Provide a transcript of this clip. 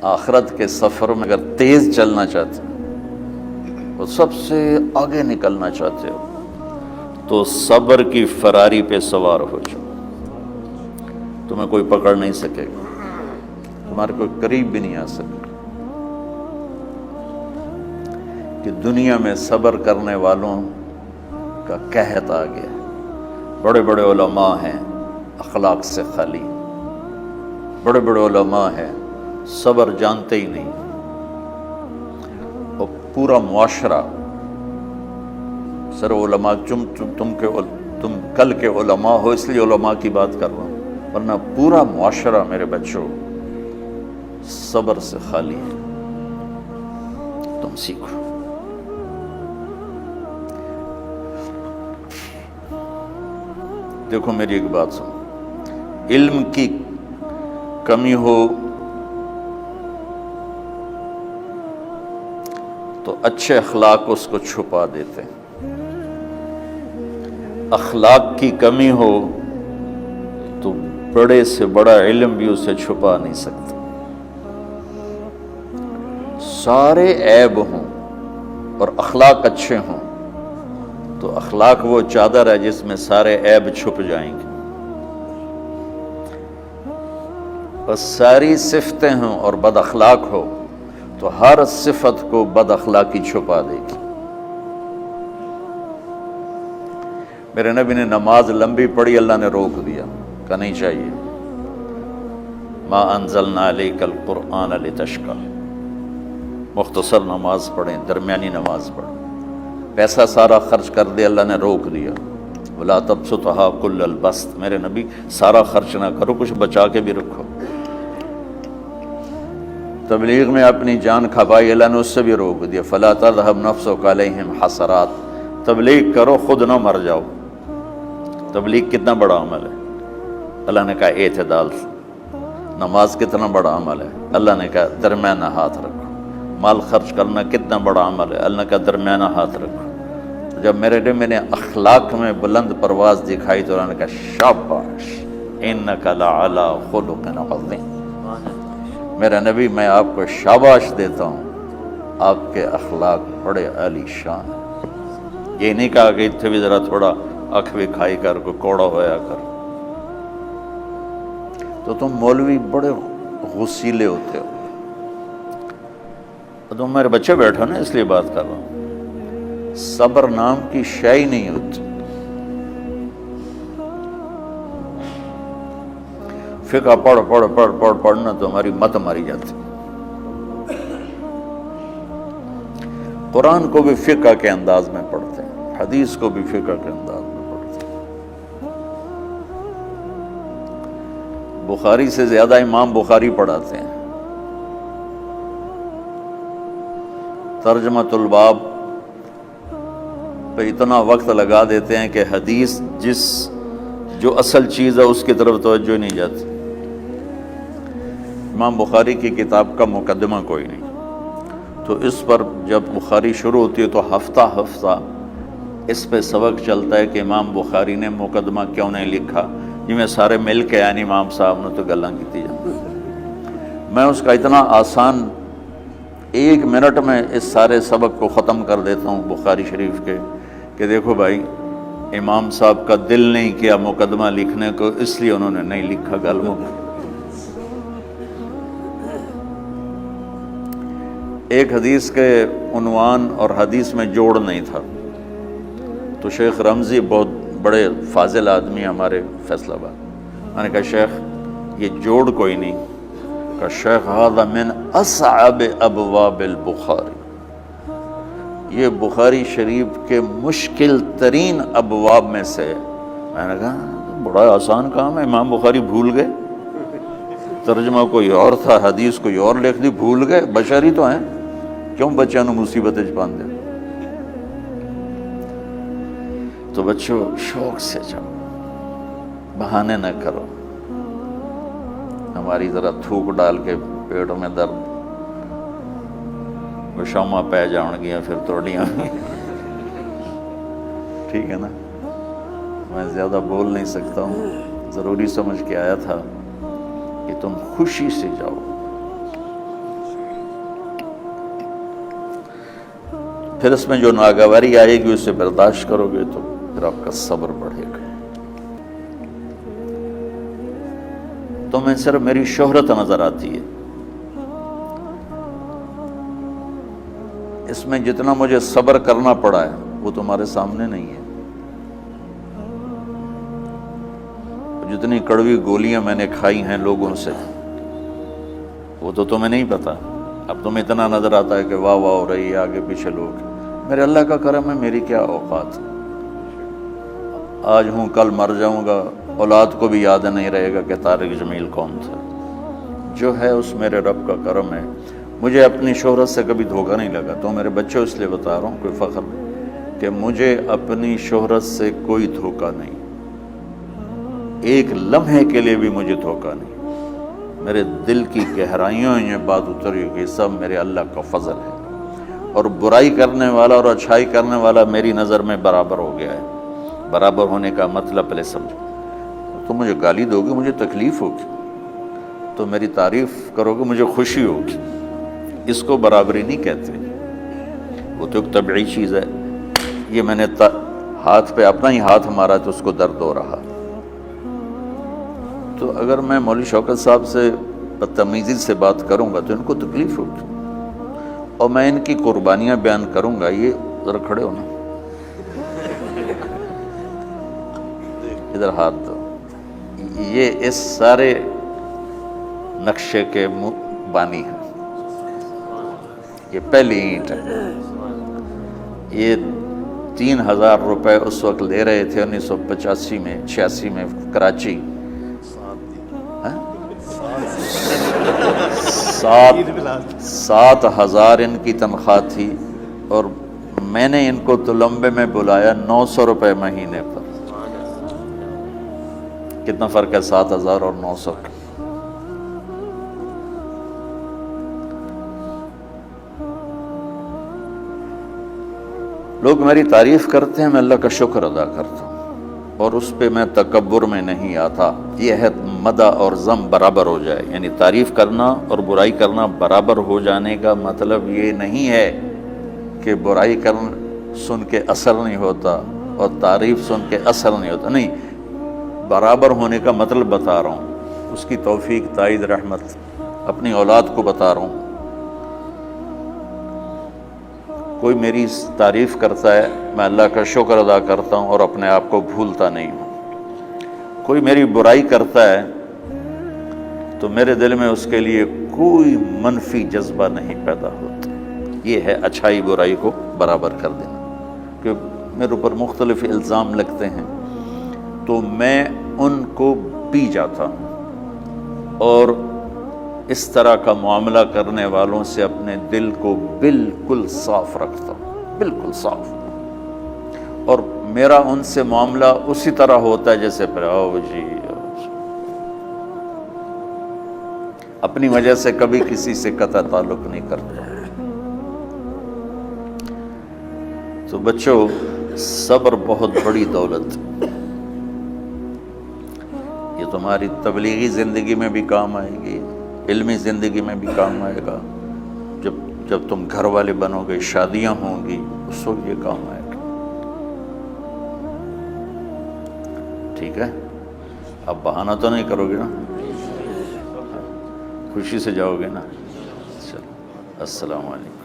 آخرت کے سفر میں اگر تیز چلنا چاہتے ہو، سب سے آگے نکلنا چاہتے ہو، تو صبر کی فراری پہ سوار ہو جاؤ. تمہیں کوئی پکڑ نہیں سکے گا، تمہارے کوئی قریب بھی نہیں آ سکے. کہ دنیا میں صبر کرنے والوں کا قحط آ گیا. بڑے بڑے علماء ہیں اخلاق سے خالی، بڑے بڑے علماء ہیں صبر جانتے ہی نہیں، اور پورا معاشرہ سر علماء تم کل کے علماء ہو اس لیے علماء کی بات کر رہا ہوں، ورنہ پورا معاشرہ میرے بچوں صبر سے خالی ہے. تم سیکھو. دیکھو میری ایک بات سنو، علم کی کمی ہو تو اچھے اخلاق اس کو چھپا دیتے ہیں، اخلاق کی کمی ہو تو بڑے سے بڑا علم بھی اسے چھپا نہیں سکتا. سارے عیب ہوں اور اخلاق اچھے ہوں تو اخلاق وہ چادر ہے جس میں سارے عیب چھپ جائیں گے. بس ساری صفتیں ہوں اور بد اخلاق ہو تو ہر صفت کو بد اخلاقی چھپا دے گی. میرے نبی نے نماز لمبی پڑھی، اللہ نے روک دیا، کہا نہیں چاہیے. ما انزلنا علیک القرآن لتشقی، مختصر نماز پڑھیں، درمیانی نماز پڑھیں. پیسہ سارا خرچ کر دے، اللہ نے روک دیا. ولا تبسطها کل البسط، میرے نبی سارا خرچ نہ کرو، کچھ بچا کے بھی رکھو. تبلیغ میں اپنی جان کھپائی، اللہ نے اس سے بھی روک دیا. فلا تذهب نفسك علیہم حسرات، تبلیغ کرو خود نہ مر جاؤ. تبلیغ کتنا بڑا عمل ہے، اللہ نے کہا اعتدال سے. نماز کتنا بڑا عمل ہے، اللہ نے کہا درمیانہ ہاتھ رکھو. مال خرچ کرنا کتنا بڑا عمل ہے، اللہ نے کہا درمیانہ ہاتھ رکھو. جب میرے لیے میں نے اخلاق میں بلند پرواز دکھائی تو اللہ نے کہا شاباش انک لعلی خلق عظیم. میرا نبی میں آپ کو شاباش دیتا ہوں، آپ کے اخلاق بڑے عالی شان. یہ نہیں کہا کہ اتنے بھی ذرا تھوڑا اکھ بھی کھائی کر، کوئی کوڑا ہویا کر. تو تم مولوی بڑے غسیلے ہوتے ہو. تم میرے بچے بیٹھو نا، اس لیے بات کر رہا ہوں. صبر نام کی شے ہی نہیں ہوتی. فقہ پڑھنا تو ہماری مت ماری جاتی. قرآن کو بھی فقہ کے انداز میں پڑھتے ہیں، حدیث کو بھی فقہ کے انداز میں پڑھتے ہیں. بخاری سے زیادہ امام بخاری پڑھاتے ہیں. ترجمۃ الباب پہ اتنا وقت لگا دیتے ہیں کہ حدیث جو اصل چیز ہے اس کی طرف توجہ نہیں جاتی. امام بخاری کی کتاب کا مقدمہ کوئی نہیں، تو اس پر جب بخاری شروع ہوتی ہے تو ہفتہ ہفتہ اس پہ سبق چلتا ہے کہ امام بخاری نے مقدمہ کیوں نہیں لکھا. جی میں سارے مل کے یعنی امام صاحب نے تو گلاں کی جاتی. میں اس کا اتنا آسان 1 منٹ میں اس سارے سبق کو ختم کر دیتا ہوں بخاری شریف کے، کہ دیکھو بھائی امام صاحب کا دل نہیں کیا مقدمہ لکھنے کو، اس لیے انہوں نے نہیں لکھا. گلوں ایک حدیث کے عنوان اور حدیث میں جوڑ نہیں تھا، تو شیخ رمزی بہت بڑے فاضل آدمی ہمارے فیصل آباد، میں نے کہا شیخ یہ جوڑ کوئی نہیں. کہ شیخ ھذا من اصعب ابواب البخاری، یہ بخاری شریف کے مشکل ترین ابواب میں سے. میں نے کہا بڑا آسان کام ہے، امام بخاری بھول گئے، ترجمہ کوئی اور تھا، حدیث کوئی اور لکھ دی، بھول گئے. بشری تو ہیں، کیوں بچوں نے مصیبت پان دے. تو بچوں شوق سے جاؤ، بہانے نہ کرو. ہماری ذرا تھوک ڈال کے پیٹ میں درد، شامہ پہ جان گیا پھر توڑیاں. ٹھیک ہے نا، میں زیادہ بول نہیں سکتا ہوں، ضروری سمجھ کے آیا تھا کہ تم خوشی سے جاؤ. پھر اس میں جو ناگواری آئے گی اسے برداشت کرو گے تو پھر آپ کا صبر بڑھے گا. تو میں صرف میری شہرت نظر آتی ہے، اس میں جتنا مجھے صبر کرنا پڑا ہے وہ تمہارے سامنے نہیں ہے. جتنی کڑوی گولیاں میں نے کھائی ہیں لوگوں سے وہ تو تمہیں نہیں پتا. اب تمہیں اتنا نظر آتا ہے کہ واہ واہ ہو رہی ہے آگے پیچھے لوگ. میرے اللہ کا کرم ہے، میری کیا اوقات. آج ہوں کل مر جاؤں گا، اولاد کو بھی یاد نہیں رہے گا کہ طارق جمیل کون تھا. جو ہے اس میرے رب کا کرم ہے. مجھے اپنی شہرت سے کبھی دھوکہ نہیں لگا. تو میرے بچے اس لیے بتا رہا ہوں، کوئی فخر نہیں، کہ مجھے اپنی شہرت سے کوئی دھوکہ نہیں، ایک لمحے کے لیے بھی مجھے دھوکہ نہیں. میرے دل کی گہرائیوں یہ بات اتری کہ سب میرے اللہ کا فضل ہے. اور برائی کرنے والا اور اچھائی کرنے والا میری نظر میں برابر ہو گیا ہے. برابر ہونے کا مطلب پہلے سمجھو. تم مجھے گالی دو گے مجھے تکلیف ہوگی، تو میری تعریف کرو گے مجھے خوشی ہوگی. اس کو برابری نہیں کہتے، وہ تو ایک طبعی چیز ہے. یہ میں نے ہاتھ پہ اپنا ہی ہاتھ مارا تو اس کو درد ہو رہا. تو اگر میں مولوی شوکت صاحب سے بدتمیزی سے بات کروں گا تو ان کو تکلیف ہوگی، اور میں ان کی قربانیاں بیان کروں گا. یہ ذرا کھڑے ہونا، ادھر ہاتھ دو. یہ اس سارے نقشے کے بانی ہیں. یہ پہلی اینٹ ہے. یہ 3000 روپے اس وقت لے رہے تھے 1985 میں 86 میں کراچی. 7,000 ان کی تنخواہ تھی، اور میں نے ان کو تلمبے میں بلایا 900 روپے مہینے پر. کتنا فرق ہے 7,000 اور 900 کا؟ لوگ میری تعریف کرتے ہیں، میں اللہ کا شکر ادا کرتا ہوں، اور اس پہ میں تکبر میں نہیں آتا. یہ ہے مدح اور ذم برابر ہو جائے. یعنی تعریف کرنا اور برائی کرنا برابر ہو جانے کا مطلب یہ نہیں ہے کہ برائی سن کے اثر نہیں ہوتا اور تعریف سن کے اثر نہیں ہوتا. نہیں، برابر ہونے کا مطلب بتا رہا ہوں. اس کی توفیق، تائید، رحمت اپنی اولاد کو بتا رہا ہوں. کوئی میری تعریف کرتا ہے میں اللہ کا شکر ادا کرتا ہوں اور اپنے آپ کو بھولتا نہیں ہوں. کوئی میری برائی کرتا ہے تو میرے دل میں اس کے لیے کوئی منفی جذبہ نہیں پیدا ہوتا. یہ ہے اچھائی برائی کو برابر کر دینا. کہ میرے اوپر مختلف الزام لگتے ہیں تو میں ان کو پی جاتا ہوں، اور اس طرح کا معاملہ کرنے والوں سے اپنے دل کو بالکل صاف رکھتا ہوں، بالکل صاف. اور میرا ان سے معاملہ اسی طرح ہوتا ہے جیسے پھر آؤ جی، اپنی وجہ سے کبھی کسی سے قطع تعلق نہیں کرتا. تو بچوں، صبر بہت بڑی دولت. یہ تمہاری تبلیغی زندگی میں بھی کام آئے گی، علمی زندگی میں بھی کام آئے گا. جب تم گھر والے بنو گے، شادیاں ہوں گی، اس وقت یہ کام آئے گا. ٹھیک ہے؟ اب بہانہ تو نہیں کرو گے نا؟ خوشی سے جاؤ گے نا؟ چلو، السلام علیکم.